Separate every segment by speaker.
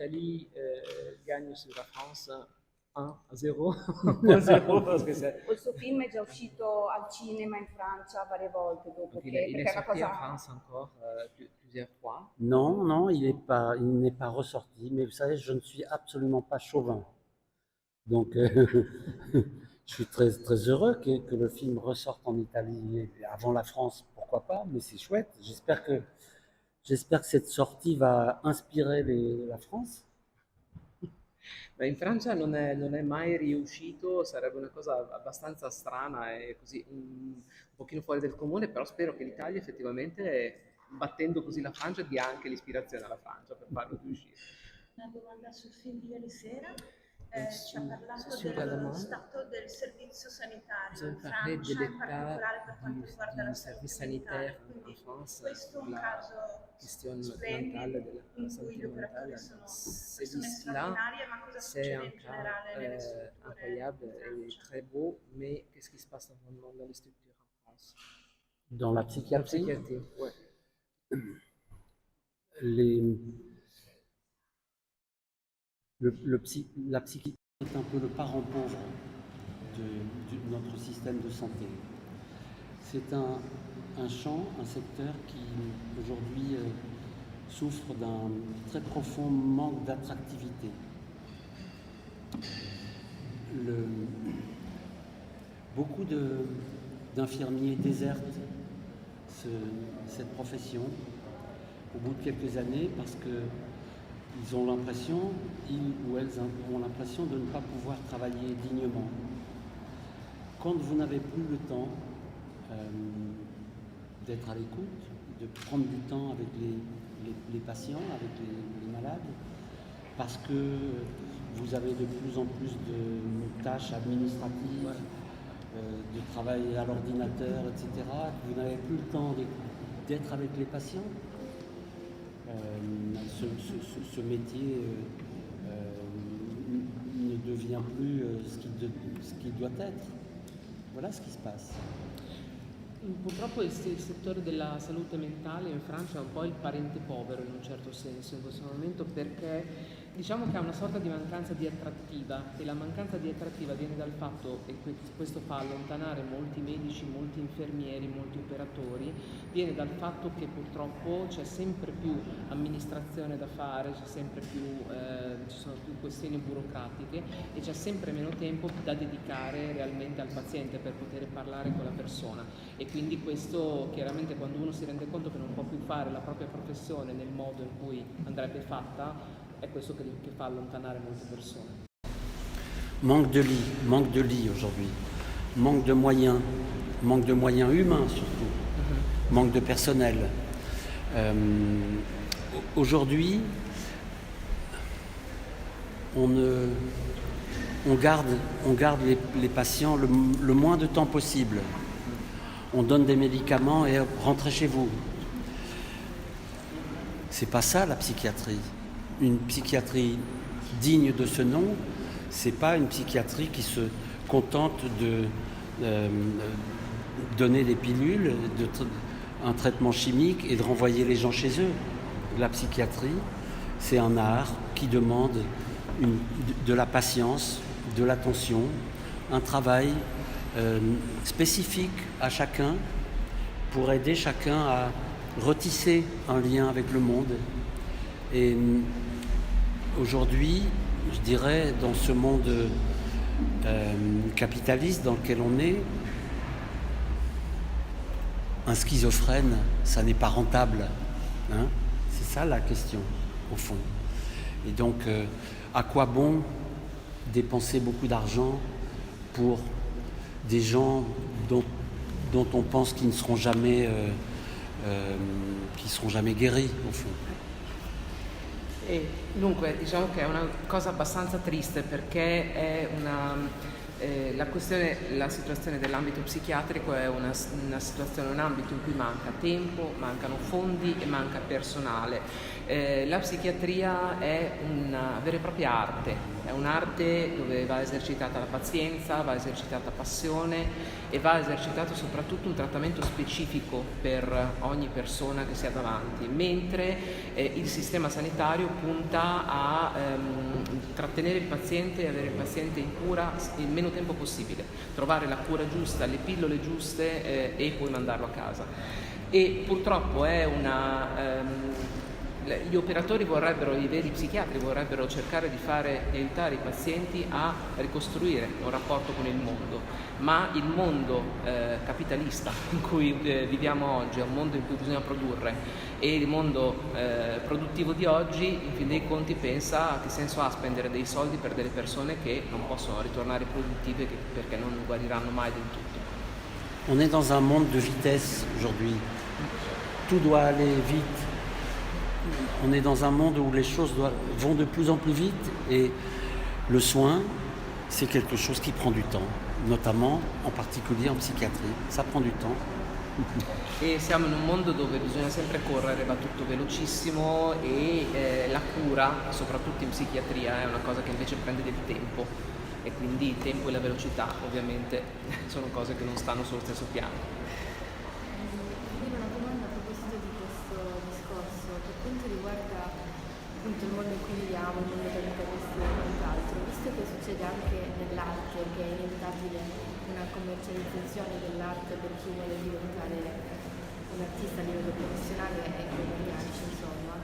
Speaker 1: l'Italie gagne sur la France 1-0, 1-0 parce que c'est...
Speaker 2: Questo film è già uscito al cinema in Francia varie volte dopo
Speaker 1: Donc, il
Speaker 2: che,
Speaker 1: est
Speaker 2: perché è una
Speaker 1: sorti en
Speaker 2: cosa...
Speaker 1: France encore plusieurs fois.
Speaker 3: Non, non, il n'est pas ressorti. Mais vous savez, je ne suis absolument pas chauvin. Donc, je suis très, très heureux que le film ressorte en Italie avant la France, pourquoi pas, mais c'est chouette. J'espère que cette sortie va inspirer la France.
Speaker 1: Ma in Francia non è mai riuscito, sarebbe una cosa abbastanza strana e così un pochino fuori del comune, però spero che l'Italia effettivamente, battendo così la Francia, dia anche l'ispirazione alla Francia per farlo riuscire.
Speaker 4: Una domanda sul film di ieri sera. Ci ha parlato
Speaker 1: sur la
Speaker 4: dello
Speaker 1: demande,
Speaker 4: stato del servizio
Speaker 1: vous
Speaker 4: sanitario
Speaker 1: avez
Speaker 4: in
Speaker 1: parlé de
Speaker 4: Francia, in
Speaker 1: l'état
Speaker 4: particolare per quanto riguarda la
Speaker 1: du
Speaker 4: salute
Speaker 1: service
Speaker 4: mentale.
Speaker 1: sanitaire en
Speaker 4: Quindi
Speaker 1: France,
Speaker 4: questo è un
Speaker 1: la
Speaker 4: caso
Speaker 1: question
Speaker 4: splendido
Speaker 1: mentale della
Speaker 4: in cui
Speaker 1: santé
Speaker 4: gli operatori
Speaker 1: mentale.
Speaker 4: sono
Speaker 1: C'est
Speaker 4: persone
Speaker 1: là,
Speaker 4: straordinarie, ma cosa
Speaker 1: c'est
Speaker 4: succede
Speaker 1: un
Speaker 4: in
Speaker 1: cas
Speaker 4: generale nelle strutture
Speaker 1: incroyable
Speaker 4: in
Speaker 1: et
Speaker 4: Francia?
Speaker 1: très beau, mais qu'est-ce qui se passe normalement dans les structures en France?
Speaker 3: Dans la
Speaker 1: La
Speaker 3: psychiatrie,
Speaker 1: psychiatrie, ouais.
Speaker 3: la psychiatrie est un peu le parent pauvre de notre système de santé. C'est un champ, un secteur qui aujourd'hui souffre d'un très profond manque d'attractivité. Beaucoup d'infirmiers désertent cette profession au bout de quelques années parce qu'ils ont l'impression, ils ou elles ont l'impression de ne pas pouvoir travailler dignement. Quand vous n'avez plus le temps d'être à l'écoute, de prendre du temps avec les patients, avec les malades, parce que vous avez de plus en plus de tâches administratives, de travail à l'ordinateur, etc. Vous n'avez plus le temps d'être avec les patients. Ce métier ne devient plus ce qu'il doit être. Voilà ce qui se passe.
Speaker 1: Purtroppo il settore della salute mentale in Francia è un po' il parente povero in un certo senso in questo momento, perché diciamo che ha una sorta di mancanza di attrattiva, e la mancanza di attrattiva viene dal fatto, e questo fa allontanare molti medici, molti infermieri, molti operatori, viene dal fatto che purtroppo c'è sempre più amministrazione da fare, ci sono più questioni burocratiche e c'è sempre meno tempo da dedicare realmente al paziente per poter parlare con la persona, e quindi questo chiaramente, quando uno si rende conto che non può più fare la propria professione nel modo in cui andrebbe fatta, è questo che fa allontanare molte persone.
Speaker 3: Manque de lits aujourd'hui, manque de moyens humains surtout, manque de personnel. Aujourd'hui, on garde les patients le moins de temps possible. On donne des médicaments et rentrez chez vous. C'est pas ça la psychiatrie. Une psychiatrie digne de ce nom, c'est pas une psychiatrie qui se contente de donner des pilules, un traitement chimique et de renvoyer les gens chez eux. La psychiatrie, c'est un art qui demande de la patience, de l'attention, un travail spécifique à chacun pour aider chacun à retisser un lien avec le monde. Et aujourd'hui, je dirais, dans ce monde capitaliste dans lequel on est, un schizophrène, ça n'est pas rentable. Hein, c'est ça la question, au fond. Et donc, à quoi bon dépenser beaucoup d'argent pour des gens dont on pense qu'ils ne seront jamais, guéris, au fond.
Speaker 1: E dunque diciamo che è una cosa abbastanza triste, perché è la situazione dell'ambito psichiatrico è una situazione, un ambito in cui manca tempo, mancano fondi e manca personale. La psichiatria è una vera e propria arte, È un'arte dove va esercitata la pazienza, va esercitata passione e va esercitato soprattutto un trattamento specifico per ogni persona che si ha davanti, mentre il sistema sanitario punta a trattenere il paziente e avere il paziente in cura il meno tempo possibile, trovare la cura giusta, le pillole giuste e poi mandarlo a casa. E purtroppo è gli operatori i veri psichiatri vorrebbero cercare di aiutare i pazienti a ricostruire un rapporto con il mondo, ma il mondo capitalista in cui viviamo oggi è un mondo in cui bisogna produrre, e il mondo produttivo di oggi, in fin dei conti, pensa che senso ha spendere dei soldi per delle persone che non possono ritornare produttive perché non guariranno mai del tutto.
Speaker 3: On est dans un monde de vitesse aujourd'hui. Tout doit aller vite. On est dans un monde où les choses vont de plus en plus vite et le soin, c'est quelque chose qui prend du temps, notamment en particulier en psychiatrie. Ça prend du temps.
Speaker 1: E siamo in un mondo dove bisogna sempre correre, va tutto velocissimo e la cura, soprattutto in psichiatria, è una cosa che invece prende del tempo, e quindi il tempo e la velocità ovviamente sono cose che non stanno sullo stesso piano.
Speaker 5: Una domanda a proposito di questo discorso, per quanto riguarda appunto il mondo in cui viviamo, il mondo capitalista e quant'altro, visto che succede anche nell'arte, che è inevitabile una commercializzazione dell'arte per chi vuole diventare un artista a livello professionale e guadagnarci, insomma,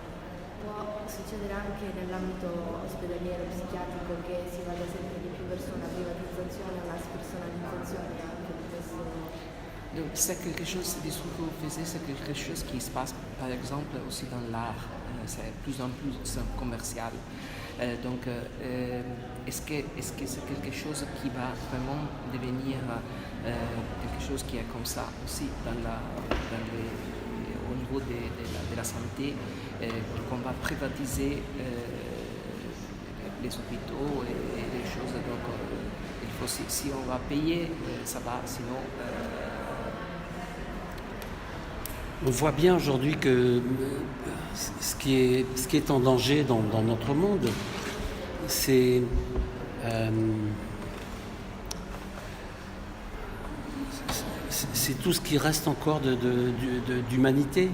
Speaker 5: può succedere anche nell'ambito ospedaliero, psichiatrico, che si vada sempre di più verso una privatizzazione, una spersonalizzazione anche di questo.
Speaker 1: Donc, c'est quelque chose, c'est ce que vous faisiez, c'est quelque chose qui se passe par exemple aussi dans l'art, c'est de plus en plus commercial. Est-ce que c'est quelque chose qui va vraiment devenir quelque chose qui est comme ça aussi au niveau de la santé, qu'on va privatiser les hôpitaux et les choses. Donc, il faut, si on va payer, ça va, sinon...
Speaker 3: On voit bien aujourd'hui que ce qui est en danger dans notre monde, c'est tout ce qui reste encore d'humanité.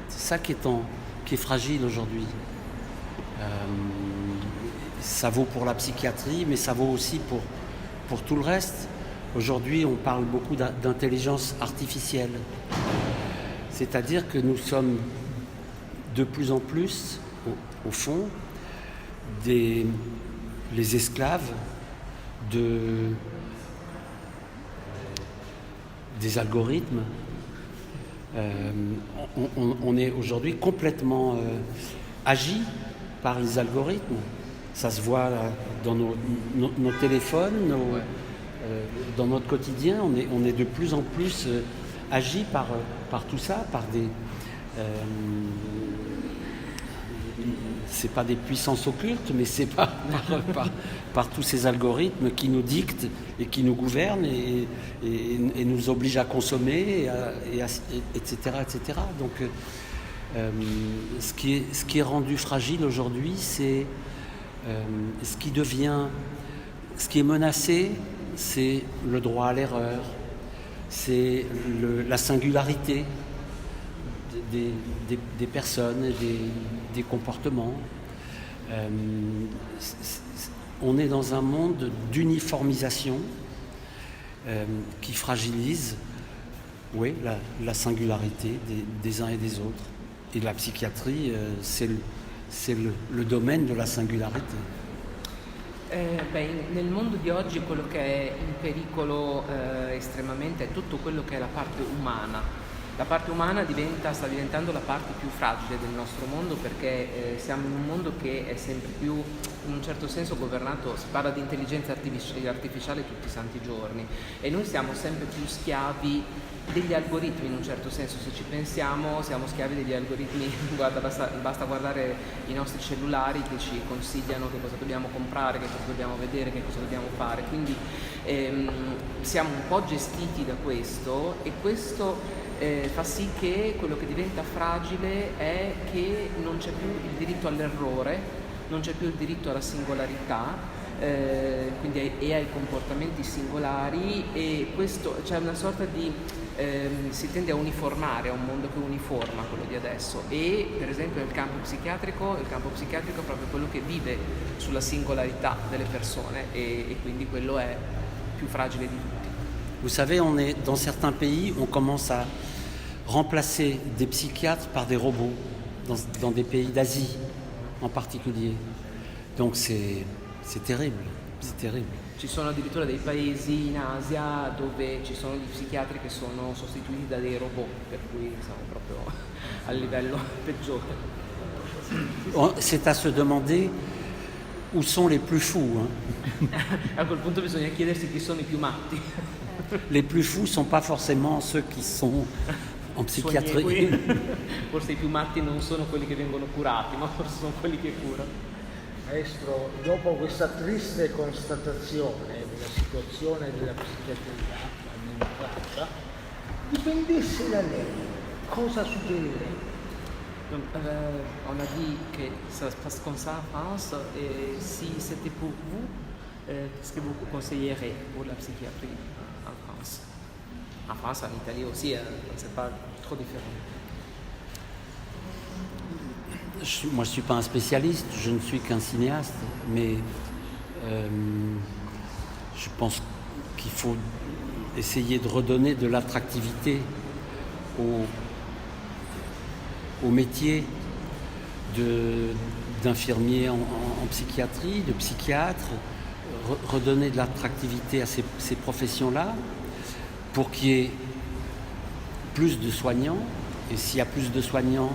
Speaker 3: C'est ça qui est fragile aujourd'hui. Ça vaut pour la psychiatrie, mais ça vaut aussi pour tout le reste. Aujourd'hui, on parle beaucoup d'intelligence artificielle. C'est-à-dire que nous sommes de plus en plus, au fond, les esclaves des algorithmes. On est aujourd'hui complètement agi par les algorithmes. Ça se voit dans nos téléphones, dans notre quotidien. On est de plus en plus agi par tout ça, par des... c'est pas des puissances occultes, mais c'est par tous ces algorithmes qui nous dictent et qui nous gouvernent et nous obligent à consommer, etc., etc. Donc, ce qui est rendu fragile aujourd'hui, c'est ce qui est menacé, c'est le droit à l'erreur, c'est la singularité des personnes et des comportements. On est dans un monde d'uniformisation qui fragilise, oui, la singularité des uns et des autres. Et la psychiatrie, c'est le domaine de la singularité.
Speaker 1: Nel mondo di oggi quello che è in pericolo estremamente è tutto quello che è la parte umana. La parte umana sta diventando la parte più fragile del nostro mondo, perché siamo in un mondo che è sempre più, in un certo senso, governato. Si parla di intelligenza artificiale tutti i santi giorni e noi siamo sempre più schiavi degli algoritmi, in un certo senso. Se ci pensiamo, siamo schiavi degli algoritmi. Guarda, basta guardare i nostri cellulari che ci consigliano che cosa dobbiamo comprare, che cosa dobbiamo vedere, che cosa dobbiamo fare. Quindi siamo un po' gestiti da questo, e questo fa sì che quello che diventa fragile è che non c'è più il diritto all'errore, non c'è più il diritto alla singolarità, quindi e ai comportamenti singolari, e questo c'è una sorta di si tende a uniformare, a un mondo che uniforma quello di adesso, e per esempio il campo psichiatrico è proprio quello che vive sulla singolarità delle persone e quindi quello è più fragile di tutti.
Speaker 3: Vous savez, dans certains pays, on commence à remplacer des psychiatres par des robots, dans des pays d'Asie en particulier. Donc c'est terrible, c'est terrible.
Speaker 1: Ci sono addirittura dei paesi in Asia dove ci sono gli psichiatri che sono sostituiti da dei robot, per cui siamo proprio al livello peggiore.
Speaker 3: C'est à se demander où sont les plus fous. Hein.
Speaker 1: A quel punto bisogna chiedersi chi sono i più matti.
Speaker 3: Les plus fous ne sont pas forcément ceux qui sont en psychiatrie.
Speaker 1: Forse i più matti non sono quelli che vengono curati, ma forse sono quelli che curano.
Speaker 6: Maestro, dopo questa triste constatazione della situazione della psichiatria in Francia, dipendesse da lei, cosa suggerirei?
Speaker 1: Donc, on a dit que ça se passe comme ça en France, et si c'était pour vous, qu'est-ce que vous conseillerez pour la psychiatrie en France? En France, en Italie aussi, c'est pas trop différent.
Speaker 3: Moi, je ne suis pas un spécialiste, je ne suis qu'un cinéaste, mais je pense qu'il faut essayer de redonner de l'attractivité au métier d'infirmier en psychiatrie, de psychiatre, redonner de l'attractivité à ces professions-là pour qu'il y ait plus de soignants, et s'il y a plus de soignants,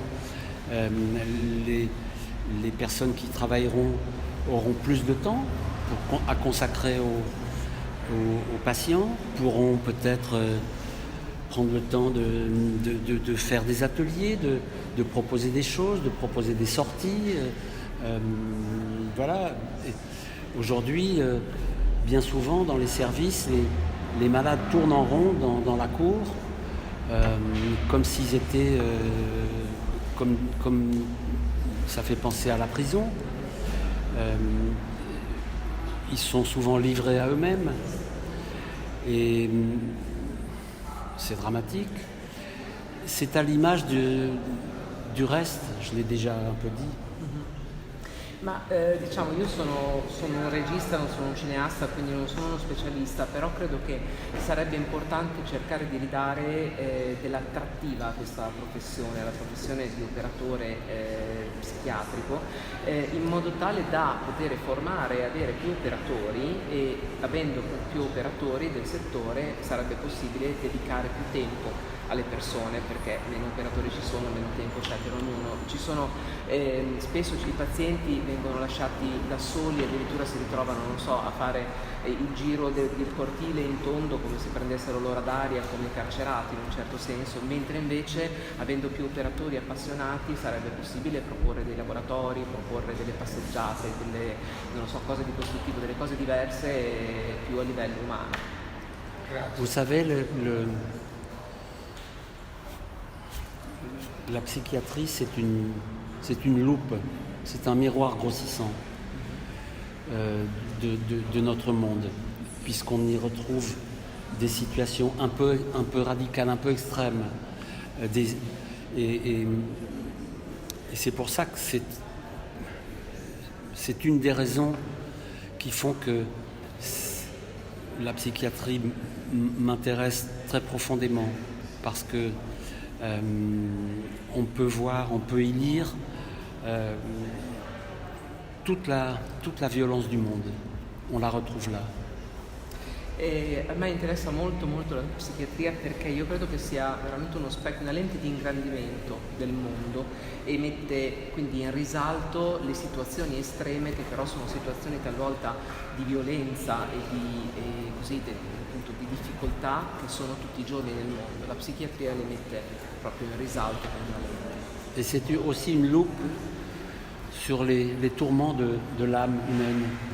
Speaker 3: les personnes qui travailleront auront plus de temps à consacrer aux patients, pourront peut-être prendre le temps de faire des ateliers, de proposer des choses, de proposer des sorties. Voilà. Et aujourd'hui, bien souvent dans les services, les malades tournent en rond dans la cour, comme s'ils étaient... Comme ça fait penser à la prison. Ils sont souvent livrés à eux-mêmes et c'est dramatique. C'est à l'image du reste, je l'ai déjà un peu dit.
Speaker 1: Ma diciamo, io sono un regista, non sono un cineasta, quindi non sono uno specialista, però credo che sarebbe importante cercare di ridare dell'attrattiva a questa professione, alla professione di operatore psichiatrico, in modo tale da poter formare e avere più operatori, e avendo più operatori del settore sarebbe possibile dedicare più tempo alle persone, perché meno operatori ci sono, meno tempo c'è per ognuno. Ci sono spesso i pazienti vengono lasciati da soli, addirittura si ritrovano, non so, a fare il giro del cortile in tondo come se prendessero l'ora d'aria, come carcerati in un certo senso, mentre invece avendo più operatori appassionati sarebbe possibile proporre dei laboratori, proporre delle passeggiate, non so, cose di questo tipo, delle cose diverse più a livello umano.
Speaker 3: Vous savez, la psychiatrie, c'est une loupe, c'est un miroir grossissant de notre monde, puisqu'on y retrouve des situations un peu radicales, un peu extrêmes. Et c'est pour ça que c'est une des raisons qui font que la psychiatrie m'intéresse très profondément, parce que on peut voir, on peut y lire toute la violence du monde. On la retrouve là.
Speaker 1: E a me interessa molto la psichiatria, perché io credo che sia veramente uno specchio, una lente di ingrandimento del mondo, e mette quindi in risalto le situazioni estreme, che però sono situazioni talvolta di violenza e appunto di difficoltà che sono tutti i giorni nel mondo. La psichiatria le mette proprio in risalto con una lente.
Speaker 3: Et c'est aussi une loupe sur les tourments de l'âme humaine.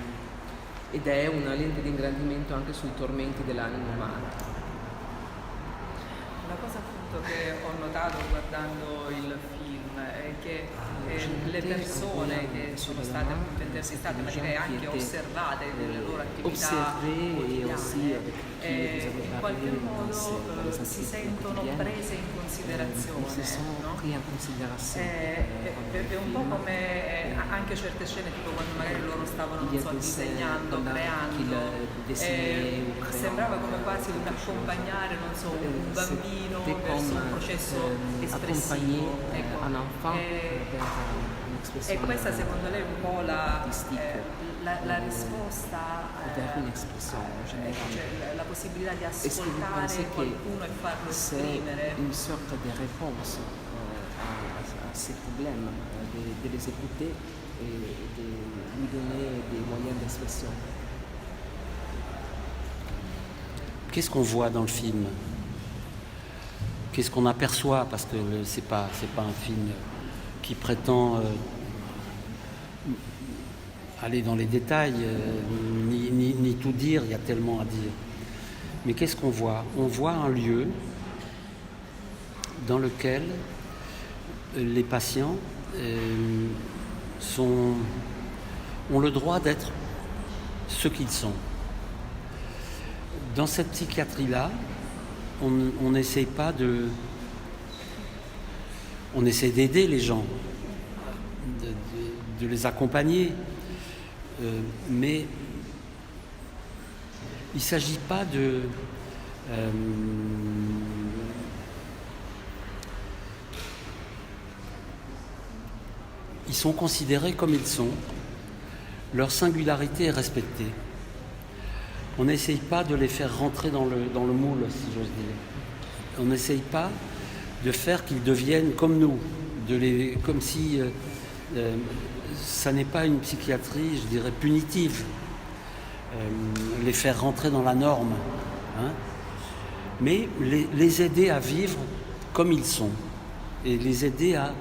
Speaker 1: Ed è una lente di ingrandimento anche sui tormenti dell'anima umana.
Speaker 7: Una cosa appunto che ho notato guardando il film che le persone che sono state appunto intervistate, ma direi anche osservate nelle loro attività quotidiane, in qualche modo si sentono prese in considerazione, no? È un po' come anche certe scene, tipo quando magari loro stavano, non so, disegnando, creando, sembrava come quasi un accompagnare, non so, un bambino verso un processo espressivo. Ecco. E questa secondo lei è un po' la risposta, cioè la possibilità di ascoltare qualcuno e farlo esprimere.
Speaker 1: Une sorte de réponse à ces problèmes, de les écouter et de lui donner des moyens d'expression.
Speaker 3: Qu'est-ce qu'on voit dans le film? Qu'est-ce qu'on aperçoit? Parce que c'est pas un film qui prétend aller dans les détails, ni tout dire, il y a tellement à dire. Mais qu'est-ce qu'on voit? On voit un lieu dans lequel les patients ont le droit d'être ce qu'ils sont. Dans cette psychiatrie-là, on n'essaye pas de... On essaie d'aider les gens, de les accompagner, mais il ne s'agit pas de... ils sont considérés comme ils sont, leur singularité est respectée. On n'essaye pas de les faire rentrer dans le moule, si j'ose dire. On n'essaye pas de faire qu'ils deviennent comme nous, comme si ça n'est pas une psychiatrie, je dirais, punitive, les faire rentrer dans la norme, hein, mais les aider à vivre comme ils sont et les aider à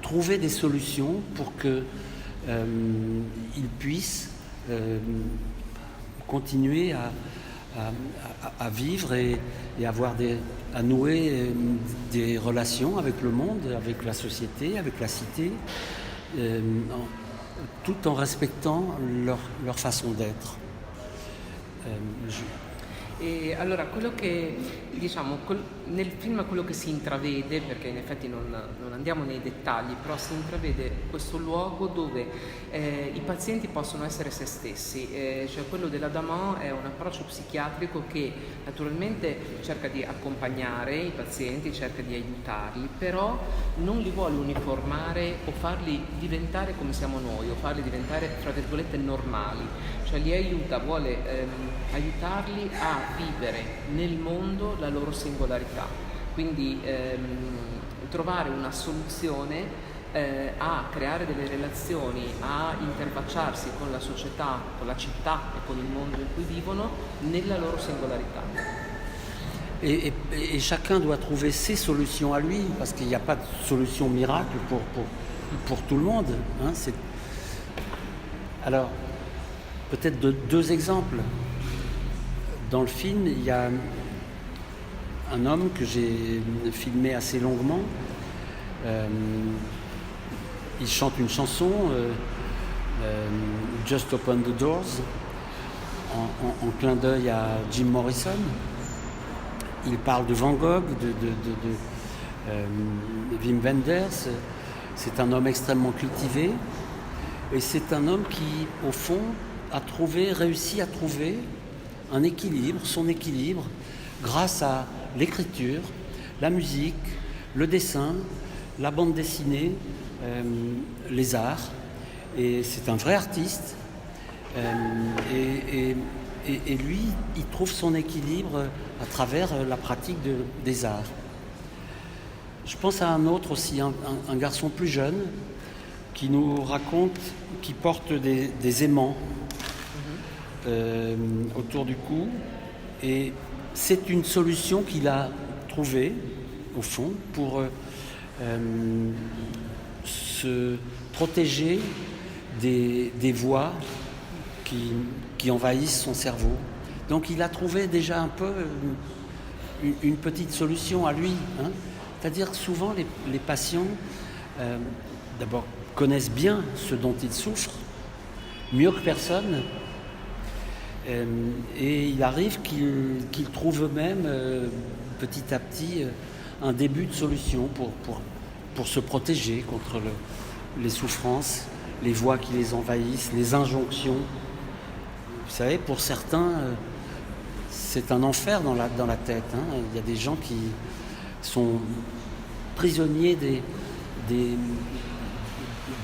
Speaker 3: trouver des solutions pour qu'ils puissent continuer à vivre et à nouer des relations avec le monde, avec la société, avec la cité, tout en respectant leur façon d'être.
Speaker 1: E allora quello che diciamo nel film, quello che si intravede, perché in effetti non andiamo nei dettagli, però si intravede questo luogo dove i pazienti possono essere se stessi, cioè quello della Daman è un approccio psichiatrico che naturalmente cerca di accompagnare i pazienti, cerca di aiutarli, però non li vuole uniformare o farli diventare come siamo noi, o farli diventare, fra virgolette, normali, cioè li aiuta, vuole aiutarli a vivere nel mondo la loro singolarità, quindi trovare una soluzione a creare delle relazioni, a interfacciarsi con la società, con la città e con il mondo in cui vivono nella loro singolarità.
Speaker 3: Et chacun doit trouver ses solutions à lui, parce qu'il n'y a pas de solution miracle pour tout le monde, hein, Alors, peut-être deux exemples. Dans le film, il y a un homme que j'ai filmé assez longuement. Il chante une chanson, Just Open the Doors, en clin d'œil à Jim Morrison. Il parle de Van Gogh, de Wim Wenders. C'est un homme extrêmement cultivé. Et c'est un homme qui, au fond, réussi à trouver un équilibre, son équilibre, grâce à l'écriture, la musique, le dessin, la bande dessinée, les arts. Et c'est un vrai artiste. Et lui, il trouve son équilibre à travers la pratique des arts. Je pense à un autre aussi, un garçon plus jeune, qui nous raconte, qui porte des aimants autour du cou. Et c'est une solution qu'il a trouvée, au fond, pour se protéger des voix qui envahissent son cerveau. Donc il a trouvé déjà un peu une petite solution à lui. Hein. C'est-à-dire souvent les patients d'abord, connaissent bien ce dont ils souffrent, mieux que personne. Et il arrive qu'ils trouvent eux-mêmes, petit à petit, un début de solution pour se protéger contre les souffrances, les voix qui les envahissent, les injonctions. Vous savez, pour certains, c'est un enfer dans la tête. Hein. Il y a des gens qui sont prisonniers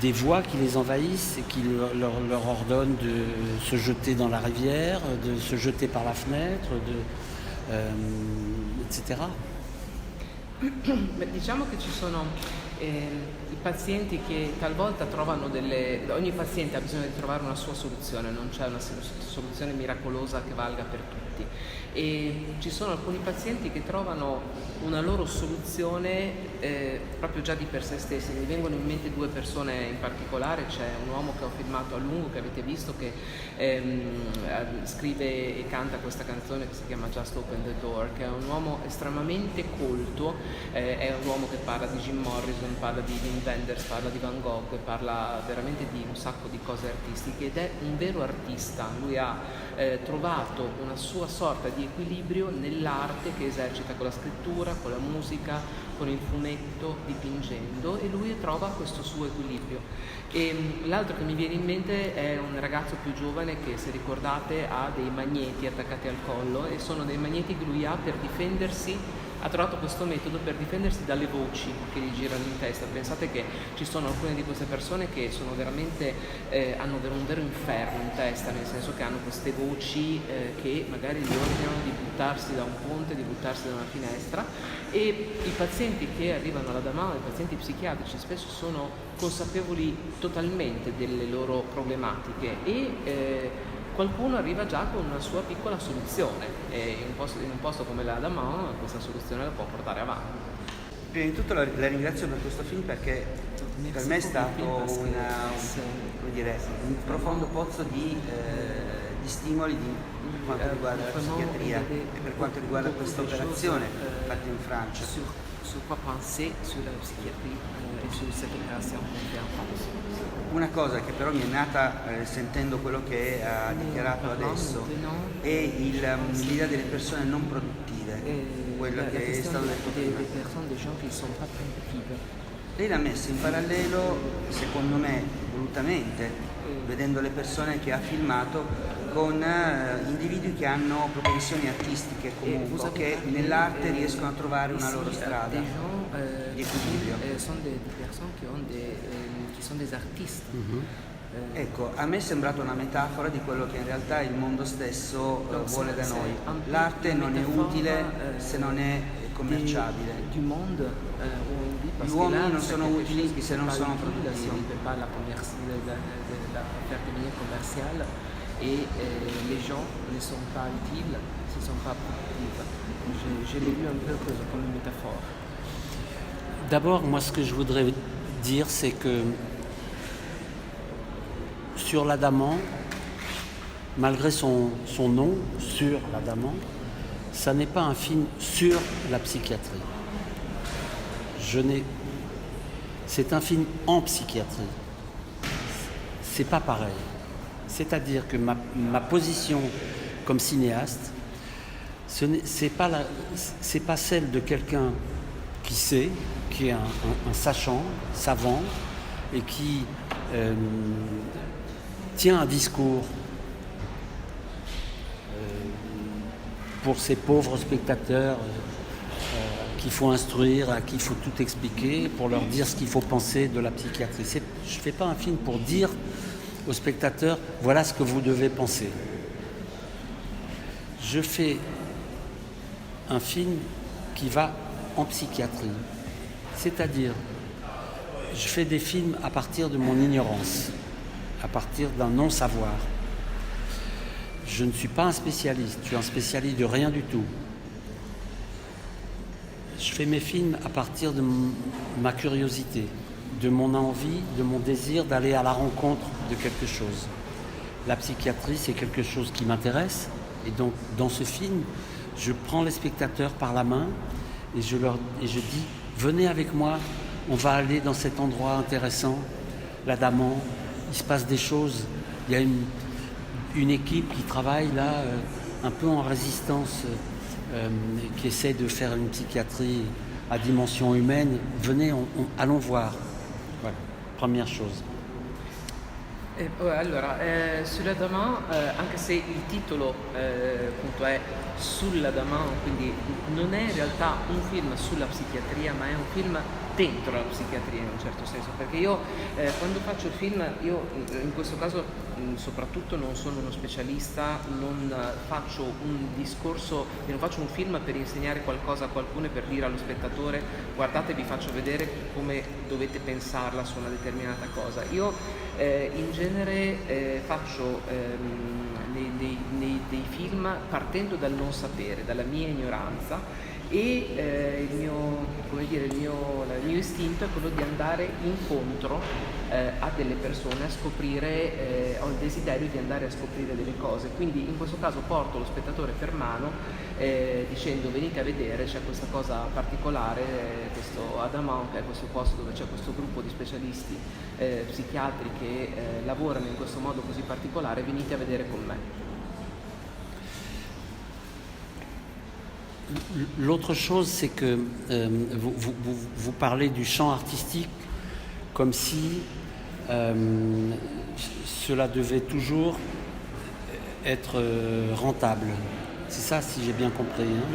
Speaker 3: des voix qui les envahissent et qui leur ordonnent de se jeter dans la rivière, de se jeter par la fenêtre, etc.
Speaker 1: Beh, diciamo che ci sono i pazienti che talvolta trovano ogni paziente ha bisogno di trovare una sua soluzione, non c'è una soluzione miracolosa che valga per tutti, e ci sono alcuni pazienti che trovano una loro soluzione proprio già di per sé stessi. Mi vengono in mente due persone in particolare. C'è un uomo che ho filmato a lungo, che avete visto, che scrive e canta questa canzone che si chiama Just Open the Door, che è un uomo estremamente colto, è un uomo che parla di Jim Morrison, parla di Wim Wenders, parla di Van Gogh, parla veramente di un sacco di cose artistiche, ed è un vero artista. Lui ha trovato una sua sorta di equilibrio nell'arte che esercita con la scrittura, con la musica, con il fumetto, dipingendo, e lui trova questo suo equilibrio. E l'altro che mi viene in mente è un ragazzo più giovane che, se ricordate, ha dei magneti attaccati al collo, e sono dei magneti che lui ha per difendersi. Ha trovato questo metodo per difendersi dalle voci che gli girano in testa. Pensate che ci sono alcune di queste persone che sono veramente, hanno un vero inferno in testa, nel senso che hanno queste voci che magari gli ordinano di buttarsi da un ponte, di buttarsi da una finestra, e i pazienti che arrivano alla Daman, i pazienti psichiatrici, spesso sono consapevoli totalmente delle loro problematiche, e qualcuno arriva già con una sua piccola soluzione, e in un posto come la Daman questa soluzione la può portare avanti.
Speaker 8: Prima di tutto la ringrazio per questo film, perché per me è stato un profondo pozzo di stimoli per quanto riguarda la psichiatria e per quanto riguarda questa operazione fatta in Francia.
Speaker 1: Sur quoi penser sur la psychiatrie et sur cette opération faite en France.
Speaker 8: Una cosa che però mi è nata sentendo quello che ha dichiarato adesso è l'idea delle persone non produttive, quello che è stato detto prima. Lei l'ha messa in parallelo, secondo me volutamente, vedendo le persone che ha filmato, con individui che hanno propensioni artistiche comunque, che nell'arte riescono a trovare una loro strada di equilibrio.
Speaker 1: Sono delle persone che sono dei artisti.
Speaker 8: Ecco, a me è sembrata una metafora di quello che in realtà il mondo stesso vuole da noi. L'arte non è utile se non è commerciabile. Gli uomini non sono utili se non sono produttivi.
Speaker 1: Et les gens ne sont pas utiles s'ils ne sont pas productifs. Je l'ai vu un peu comme une métaphore.
Speaker 3: D'abord, moi, ce que je voudrais dire, c'est que sur la Daman, malgré son nom, Sur la Daman, ça n'est pas un film sur la psychiatrie. C'est un film en psychiatrie. C'est pas pareil. C'est-à-dire que ma position comme cinéaste, c'est pas celle de quelqu'un qui sait, qui est un sachant, savant, et qui tient un discours pour ces pauvres spectateurs qu'il faut instruire, à qui il faut tout expliquer, pour leur dire ce qu'il faut penser de la psychiatrie. Je ne fais pas un film pour dire aux spectateurs, voilà ce que vous devez penser. Je fais un film qui va en psychiatrie. C'est-à-dire, je fais des films à partir de mon ignorance, à partir d'un non-savoir. Je ne suis pas un spécialiste, je suis un spécialiste de rien du tout. Je fais mes films à partir de ma curiosité, de mon envie, de mon désir d'aller à la rencontre de quelque chose. La psychiatrie, c'est quelque chose qui m'intéresse, et donc dans ce film, je prends les spectateurs par la main et je dis, venez avec moi on va aller dans cet endroit intéressant, l'Adaman, il se passe des choses. Il y a une équipe qui travaille là, un peu en résistance, qui essaie de faire une psychiatrie à dimension humaine. Venez, allons voir. Voilà, première chose.
Speaker 1: Allora, sull'Adaman, anche se il titolo appunto è sull'Adaman, quindi non è in realtà un film sulla psichiatria, ma è un film dentro la psichiatria in un certo senso, perché io quando faccio film, io in questo caso soprattutto non sono uno specialista, non faccio un discorso, non faccio un film per insegnare qualcosa a qualcuno e per dire allo spettatore guardate vi faccio vedere come dovete pensarla su una determinata cosa. Io in genere faccio dei film partendo dal non sapere, dalla mia ignoranza e il mio istinto è quello di andare incontro a delle persone, a scoprire, ho il desiderio di andare a scoprire delle cose, quindi in questo caso porto lo spettatore per mano dicendo venite a vedere, c'è questa cosa particolare, questo Adaman, che è questo posto dove c'è questo gruppo di specialisti psichiatri che lavorano in questo modo così particolare, venite a vedere con me.
Speaker 3: L'autre chose, c'est que vous parlez du champ artistique comme si cela devait toujours être rentable. C'est ça, si j'ai bien compris. Hein?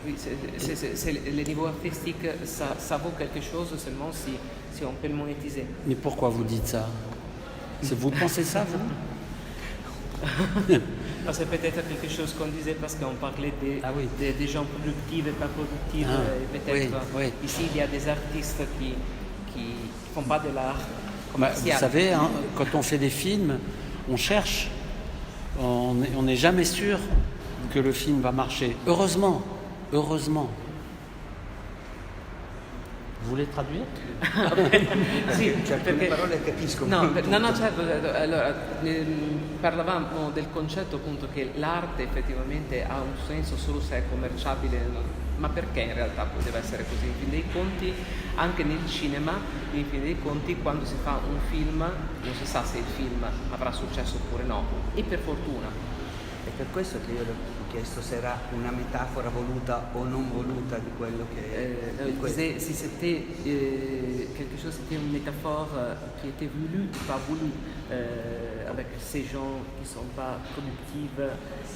Speaker 1: Oui, c'est le niveau artistique, ça vaut quelque chose seulement si on peut le monétiser.
Speaker 3: Mais pourquoi vous dites ça? Vous pensez ça, vous?
Speaker 1: C'est peut-être quelque chose qu'on disait parce qu'on parlait des gens productifs et pas productifs. Peut-être ici il y a des artistes qui font pas de l'art commercial.
Speaker 3: Vous savez, hein, quand on fait des films, on cherche. On n'est jamais sûr que le film va marcher. Heureusement. Vous voulez traduire?
Speaker 1: Sì,
Speaker 8: certe parole capisco.
Speaker 1: No, certo. Allora, parlavamo del concetto appunto che l'arte effettivamente ha un senso solo se è commerciabile, ma perché in realtà poi deve essere così? In fin dei conti, anche nel cinema, in fin dei conti, quando si fa un film, non si sa se il film avrà successo oppure no, e per fortuna.
Speaker 8: È per questo che io le ho chiesto se era una metafora voluta o non voluta di quello che...
Speaker 1: Si c'était quelque chose, c'était une métaphore qui était voulue ou pas voulue, avec ces gens qui ne sont pas productifs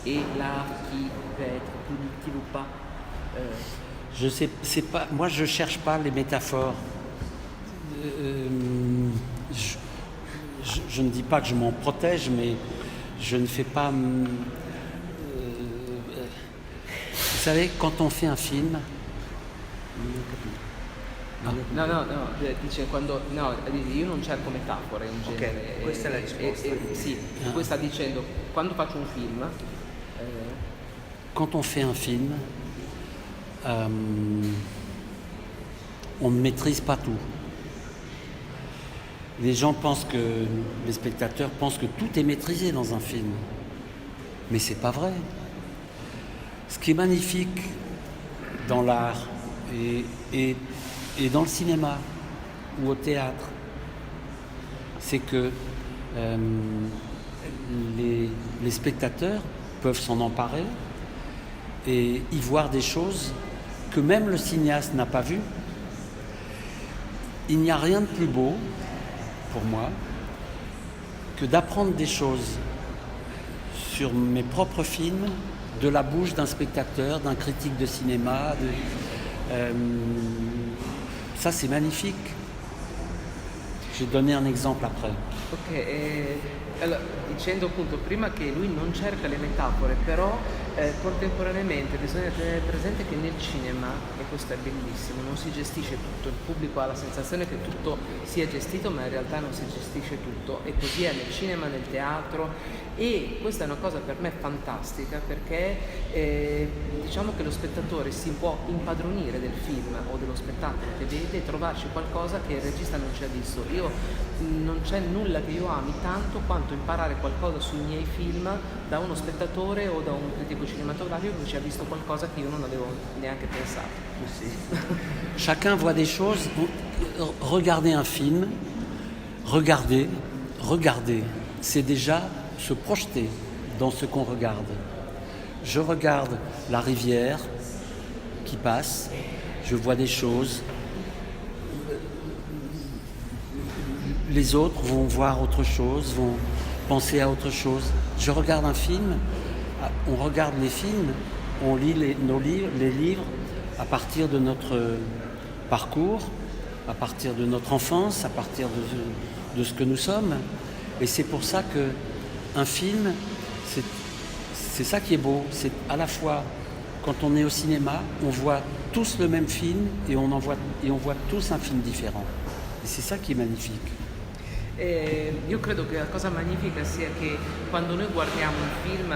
Speaker 1: et l'art qui peut être productif ou pas.
Speaker 3: Je sais, c'est pas, moi je cherche pas les métaphores. Je ne dis pas que je m'en protège, mais je ne fais pas... vous savez, quand on fait un film...
Speaker 1: No, dice quando... No, io non cerco metafore in genere.
Speaker 8: Ok, questa è la risposta.
Speaker 1: Sì, poi sta dicendo, quando faccio un film...
Speaker 3: Quand on fait un film, on ne maîtrise pas tout. Les spectateurs pensent que tout est maîtrisé dans un film. Mais c'est pas vrai. Ce qui est magnifique dans l'art et dans le cinéma ou au théâtre, c'est que les spectateurs peuvent s'en emparer et y voir des choses que même le cinéaste n'a pas vues. Il n'y a rien de plus beau, pour moi, que d'apprendre des choses sur mes propres films de la bouche d'un spectateur, d'un critique de cinéma. Ça, c'est magnifique. Je vais donner un exemple après.
Speaker 1: Ok, allora, dicendo appunto prima che lui non cerca le metafore, però contemporaneamente bisogna tenere presente che nel cinema, e questo è bellissimo, non si gestisce tutto, il pubblico ha la sensazione che tutto sia gestito, ma in realtà non si gestisce tutto, e così è nel cinema, nel teatro, e questa è una cosa per me fantastica perché diciamo che lo spettatore si può impadronire del film o dello spettacolo che vede e trovarci qualcosa che il regista non ci ha visto. Non c'è nulla che io ami tanto quanto imparare qualcosa sui miei film da uno spettatore o da un critico cinematografico che ci ha visto qualcosa che io non avevo neanche pensato.
Speaker 3: Chacun voit des choses. Regarder un film, regarder, c'est déjà se projeter dans ce qu'on regarde. Je regarde la rivière qui passe, je vois des choses. Les autres vont voir autre chose, vont penser à autre chose. Je regarde un film, on regarde les films, on lit les livres à partir de notre parcours, à partir de notre enfance, à partir de ce que nous sommes. Et c'est pour ça qu'un film, c'est ça qui est beau. C'est à la fois, quand on est au cinéma, on voit tous le même film et on voit tous un film différent. Et c'est ça qui est magnifique.
Speaker 1: Io credo che la cosa magnifica sia che quando noi guardiamo un film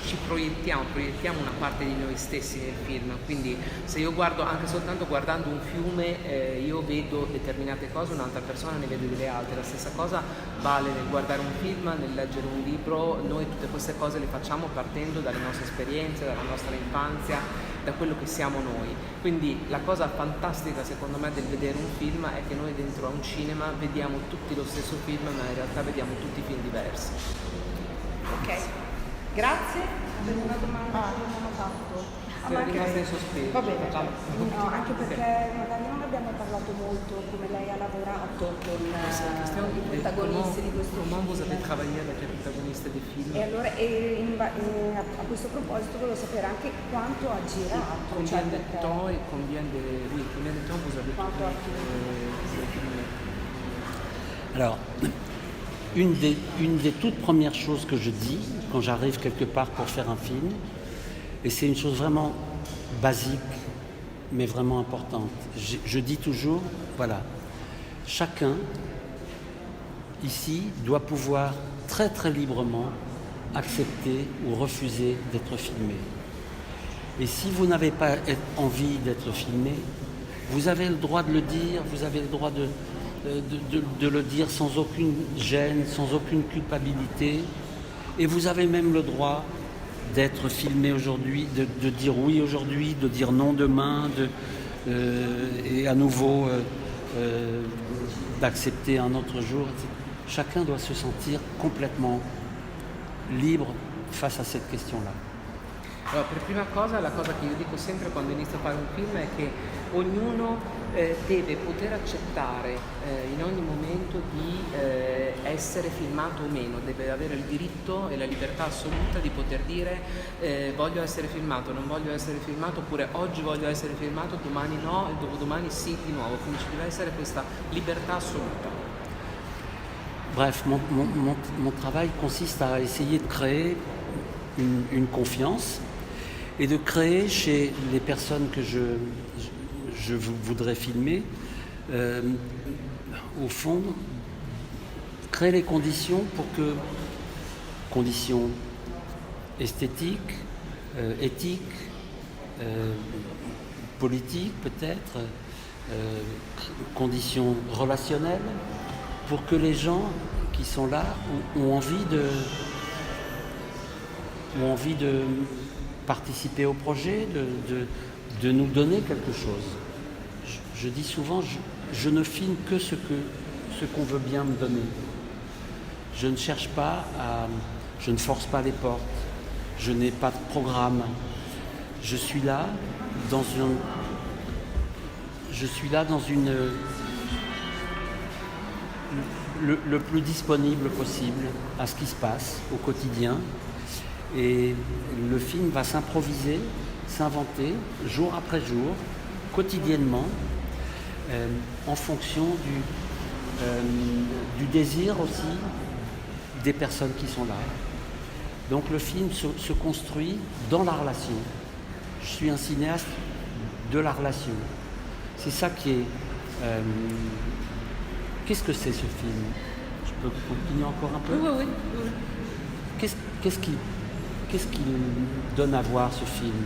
Speaker 1: ci proiettiamo una parte di noi stessi nel film, quindi se io guardo anche soltanto guardando un fiume io vedo determinate cose, un'altra persona ne vede delle altre, la stessa cosa vale nel guardare un film, nel leggere un libro, noi tutte queste cose le facciamo partendo dalle nostre esperienze, dalla nostra infanzia, da quello che siamo noi. Quindi la cosa fantastica secondo me del vedere un film è che noi dentro a un cinema vediamo tutti lo stesso film, ma in realtà vediamo tutti film diversi.
Speaker 2: Ok, grazie. Per una domanda che non ho fatto.
Speaker 1: Siamo rimasti in sospeso.
Speaker 2: Va bene, no, anche perché magari non abbiamo parlato molto come lei ha lavorato con i protagonisti di questo
Speaker 1: Comment vous avez
Speaker 2: film.
Speaker 1: travaillé avec les protagonistes des films?
Speaker 2: E allora a questo proposito volevo sapere anche quanto ha girato.
Speaker 1: Combien de
Speaker 2: perché-
Speaker 1: temps et combien de temps vous avez
Speaker 2: Quanto ha
Speaker 1: filmé?
Speaker 3: Alors, une des toutes premières choses que je dis quand j'arrive quelque part pour faire un film, et c'est une chose vraiment basique, mais vraiment importante. Je dis toujours, voilà, chacun ici doit pouvoir très très librement accepter ou refuser d'être filmé. Et si vous n'avez pas envie d'être filmé, vous avez le droit de le dire, vous avez le droit de le dire sans aucune gêne, sans aucune culpabilité, et vous avez même le droit d'être filmé aujourd'hui, de dire oui aujourd'hui, de dire non demain, et à nouveau d'accepter un autre jour. Chacun doit se sentir complètement libre face à cette question-là.
Speaker 1: Allora, per prima cosa, la cosa che io dico sempre quando inizio a fare un film è che ognuno deve poter accettare in ogni momento di essere filmato o meno, deve avere il diritto e la libertà assoluta di poter dire voglio essere filmato, non voglio essere filmato, oppure oggi voglio essere filmato, domani no e dopodomani sì di nuovo, quindi ci deve essere questa libertà assoluta.
Speaker 3: Bref, mon travail consiste à essayer de créer une confiance et de créer chez les personnes que je voudrais filmer, au fond, créer les conditions pour que, conditions esthétiques, éthiques, politiques peut-être, conditions relationnelles, pour que les gens qui sont là ont envie de participer au projet, de nous donner quelque chose. Je dis souvent, je ne filme que ce qu'on veut bien me donner. Je ne cherche pas je ne force pas les portes, je n'ai pas de programme. Je suis là dans le plus disponible possible à ce qui se passe au quotidien. Et le film va s'improviser, s'inventer jour après jour, quotidiennement, en fonction du désir aussi des personnes qui sont là. Donc le film se construit dans la relation. Je suis un cinéaste de la relation. C'est ça qui est... Qu'est-ce que c'est ce film? Je peux continuer encore un peu?
Speaker 1: Oui.
Speaker 3: Qu'est-ce qui donne à voir ce film?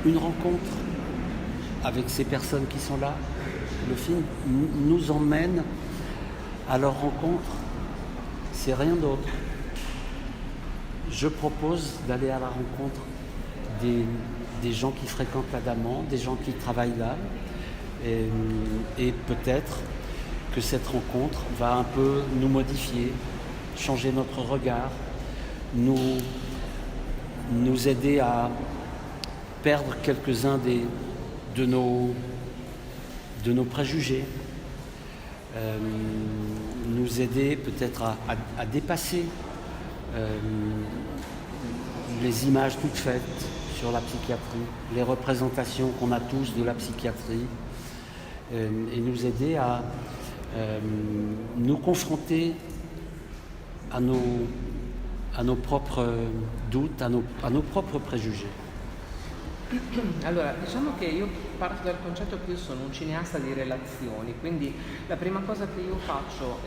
Speaker 3: Une rencontre avec ces personnes qui sont là. Le film nous emmène à leur rencontre. C'est rien d'autre. je propose d'aller à la rencontre des gens qui fréquentent la Daman, des gens qui travaillent là, et peut-être que cette rencontre va un peu nous modifier, changer notre regard, nous aider à perdre quelques-uns de nos préjugés, nous aider peut-être à dépasser les images toutes faites sur la psychiatrie, les représentations qu'on a tous de la psychiatrie, et nous aider à nous confronter à nos propres doutes, à nos propres préjugés.
Speaker 1: Allora, diciamo che io parto dal concetto che io sono un cineasta di relazioni, quindi la prima cosa che io faccio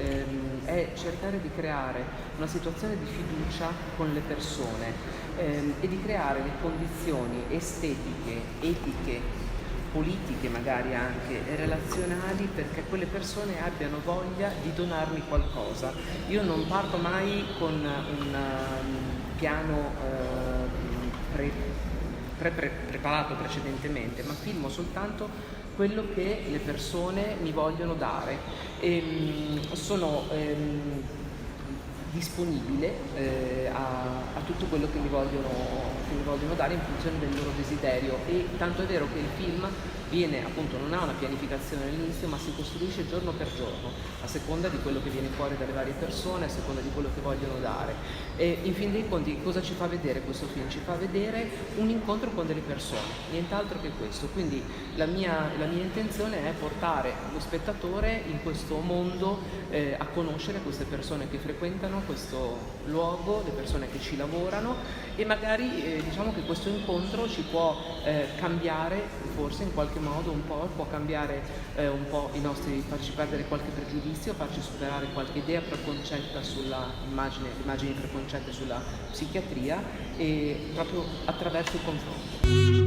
Speaker 1: è cercare di creare una situazione di fiducia con le persone e di creare le condizioni estetiche, etiche, politiche magari anche, relazionali, perché quelle persone abbiano voglia di donarmi qualcosa. Io non parto mai con un piano preparato precedentemente, ma filmo soltanto quello che le persone mi vogliono dare e sono disponibile a tutto quello che mi vogliono dare in funzione del loro desiderio, e tanto è vero che il film viene appunto, non ha una pianificazione all'inizio, ma si costruisce giorno per giorno a seconda di quello che viene fuori dalle varie persone, a seconda di quello che vogliono dare. E in fin dei conti cosa ci fa vedere questo film? Ci fa vedere un incontro con delle persone, nient'altro che questo. Quindi la mia intenzione è portare lo spettatore in questo mondo, a conoscere queste persone che frequentano questo luogo, le persone che ci lavorano, e magari diciamo che questo incontro ci può cambiare forse in qualche modo un po', può cambiare un po' farci perdere qualche pregiudizio, farci superare qualche idea preconcetta sulla immagini preconcette sulla psichiatria, e proprio attraverso il confronto.